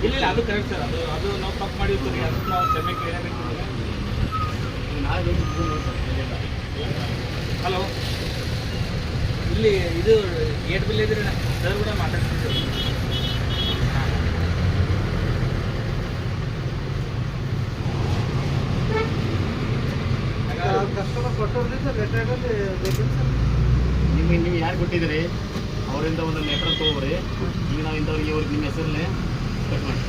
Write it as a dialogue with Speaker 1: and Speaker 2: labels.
Speaker 1: ಇಲ್ಲ ಅದು correct sir. ಅದು ನಾವು ತಪ್ಪು ಮಾಡಿರ್ತೀವಿ, ಅದಕ್ಕೆ ನಾವು ಕ್ಷಮೆ ಕೇಳಬೇಕು. ಹಲೋ, ಇಲ್ಲಿ ಇದು ಏಟ್ ಬಿಲ್ ಇದ್ರಿ ಸರ್ ಕೂಡ ಮಾತಾಡ್ತಿದ್ದೀವಿ.
Speaker 2: ಕಸ್ಟಮರ್ ಕೊಟ್ಟವ್ರಿ ಸರ್ ಲೆಟರಲ್ಲಿ ಬೇಕಿಲ್ಲ ಸರ್.
Speaker 3: ನೀವು ಯಾರು ಕೊಟ್ಟಿದ್ದೀರಿ ಅವರಿಂದ ಒಂದು ಲೆಟರ್ ತೊಗೊಬ್ರಿ. ಈಗ ನಾವು ಇಂಥವ್ರಿಗೆ ನಿಮ್ಮ ಹೆಸರಲ್ಲೇ ಕಟ್ ಮಾಡಿ